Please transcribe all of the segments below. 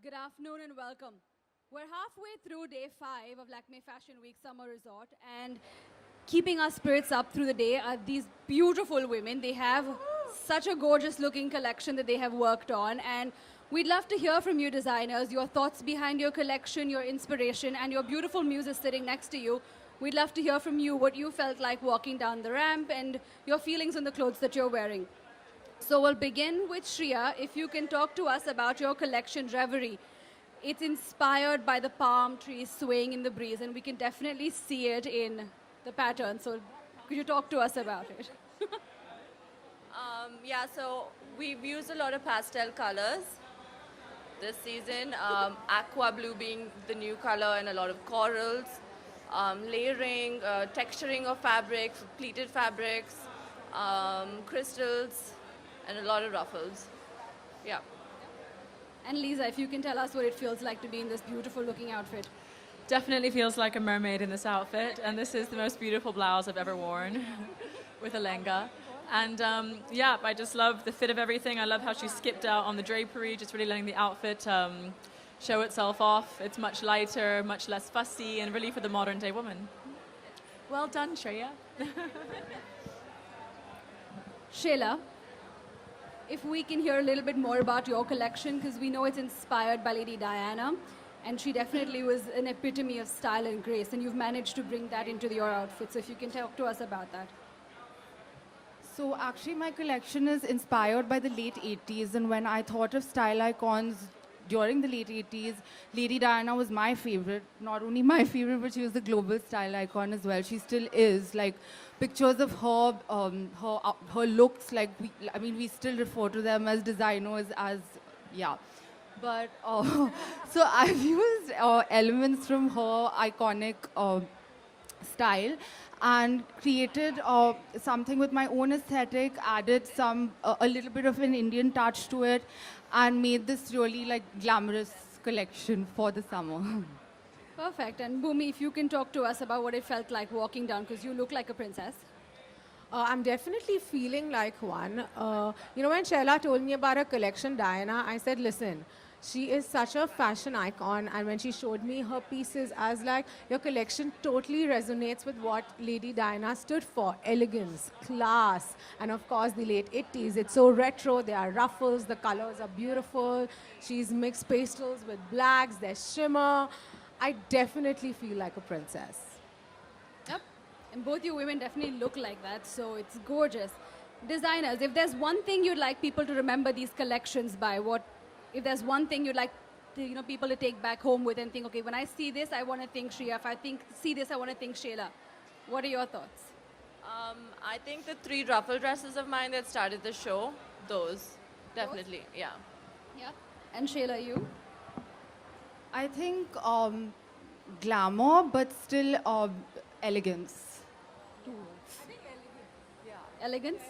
Good afternoon and welcome. We're halfway through day 5 of Lakme Fashion Week Summer Resort, and keeping our spirits up through the day are these beautiful women. They have such a gorgeous looking collection that they have worked on, and we'd love to hear from you designers, your thoughts behind your collection, your inspiration, and your beautiful muses sitting next to you. We'd love to hear from you what you felt like walking down the ramp and your feelings on the clothes that you're wearing. So we'll begin with Shriya. If you can talk to us about your collection, Reverie. It's inspired by the palm trees swaying in the breeze, and we can definitely see it in the pattern. So could you talk to us about it? Yeah, so we've used a lot of pastel colors this season. Aqua blue being the new color, and a lot of corals, layering, texturing of fabrics, pleated fabrics, crystals, and a lot of ruffles. Yeah. And Liza, if you can tell us what it feels like to be in this beautiful looking outfit. Definitely feels like a mermaid in this outfit, and this is the most beautiful blouse I've ever worn with a lenga. And yeah, I just love the fit of everything. I love how she skipped out on the drapery, just really letting the outfit show itself off. It's much lighter, much less fussy, and really for the modern day woman. Well done, Shriya. Shehlaa, if we can hear a little bit more about your collection, because we know it's inspired by Lady Diana, and she definitely was an epitome of style and grace, and you've managed to bring that into your outfit. So if you can talk to us about that. So actually my collection is inspired by the late 80s, and when I thought of style icons during the late 80s, Lady Diana was my favorite. Not only my favorite, but she was the global style icon as well. She still is. Like pictures of her, her looks, like we still refer to them as designers, as, yeah. But, so I've used elements from her iconic style and created something with my own aesthetic, added a little bit of an Indian touch to it, and made this really like glamorous collection for the summer. Perfect. And Bhumi, if you can talk to us about what it felt like walking down, because you look like a princess. I'm definitely feeling like one. When Shehlaa told me about her collection, Diana, I said, listen, she is such a fashion icon, and when she showed me her pieces, I was like, your collection totally resonates with what Lady Diana stood for: elegance, class, and of course the late 80s. It's so retro, there are ruffles, the colors are beautiful, she's mixed pastels with blacks, there's shimmer. I definitely feel like a princess. Yep. And both you women definitely look like that, so it's gorgeous. Designers, if there's one thing you'd like people to remember these collections by, if there's one thing you'd like people to take back home with and think, okay, when I see this, I want to think Shriya. If I see this, I want to think Shehlaa. What are your thoughts? I think the 3 ruffle dresses of mine that started the show, those, definitely, yeah. Yeah. And Shehlaa, you? I think glamour, but still elegance. Elegance?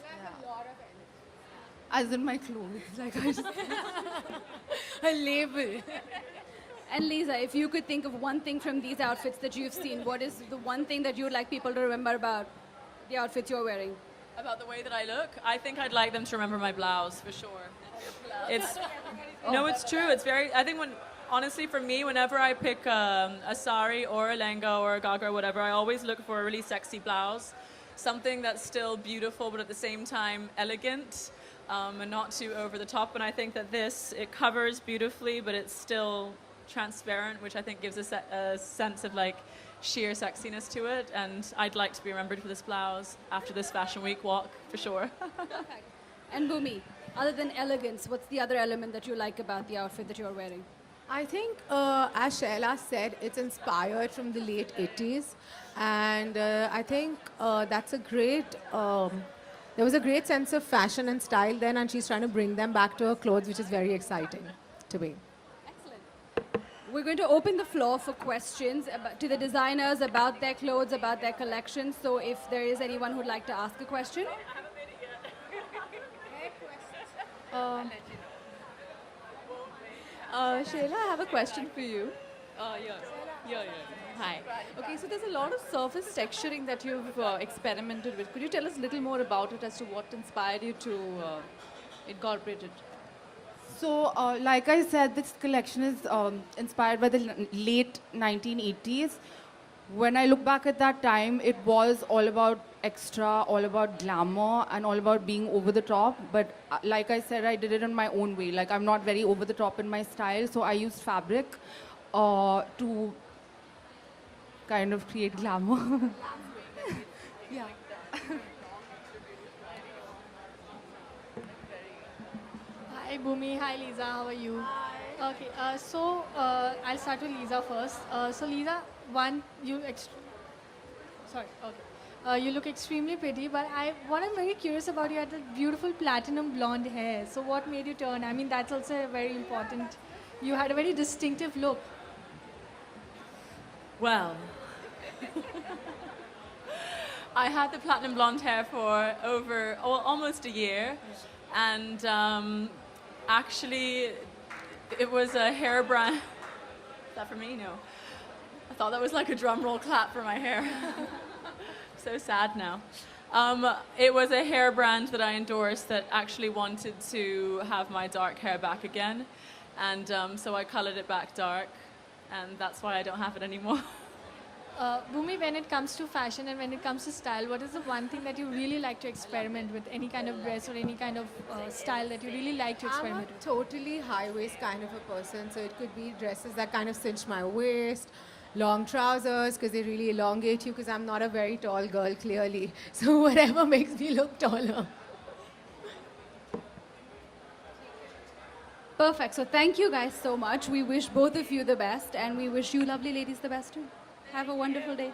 As in my clothes, like I just A label. And Liza, if you could think of one thing from these outfits that you've seen, what is the one thing that you'd like people to remember about the outfits you're wearing? About the way that I look, I think I'd like them to remember my blouse for sure. It's no, it's true. It's very. I think honestly, for me, whenever I pick a sari or a lenga or a gaga or whatever, I always look for a really sexy blouse, something that's still beautiful but at the same time elegant. And not too over the top. And I think that it covers beautifully, but it's still transparent, which I think gives a sense of like sheer sexiness to it. And I'd like to be remembered for this blouse after this Fashion Week walk, for sure. Perfect. And Bhumi, other than elegance, what's the other element that you like about the outfit that you're wearing? I think, as Shehlaa said, it's inspired from the late 80s. And I think that's a great... there was a great sense of fashion and style then, and she's trying to bring them back to her clothes, which is very exciting to me. Excellent. We're going to open the floor for questions to the designers about their clothes, about their collections. So if there is anyone who'd like to ask a question. Shehlaa, I have a question for you. Yeah. Hi. Okay, so there's a lot of surface texturing that you've experimented with. Could you tell us a little more about it as to what inspired you to incorporate it? So, like I said, this collection is inspired by the late 1980s. When I look back at that time, it was all about extra, all about glamour, and all about being over the top. But like I said, I did it in my own way. Like, I'm not very over the top in my style, so I used fabric to kind of create glamour. Yeah. Hi Bhumi, hi Liza, how are you? Hi. Okay, I'll start with Liza first. So Liza, you look extremely pretty, but what I'm very curious about, you had that beautiful platinum blonde hair. So what made you turn? I mean, that's also a very important. You had a very distinctive look. Well, I had the platinum blonde hair for almost a year, and actually, it was a hair brand. Is that for me? No. I thought that was like a drum roll clap for my hair. So sad now. It was a hair brand that I endorsed that actually wanted to have my dark hair back again, and so I colored it back dark, and that's why I don't have it anymore. Bhumi, when it comes to fashion and when it comes to style, what is the one thing that you really like to experiment with? Any kind of dress or any kind of style that you really like to I'm experiment a with? totally high waist kind of a person, so it could be dresses that kind of cinch my waist, long trousers because they really elongate you because I'm not a very tall girl clearly. So whatever makes me look taller. Perfect. So thank you guys so much. We wish both of you the best, and we wish you lovely ladies the best too. Have a wonderful day.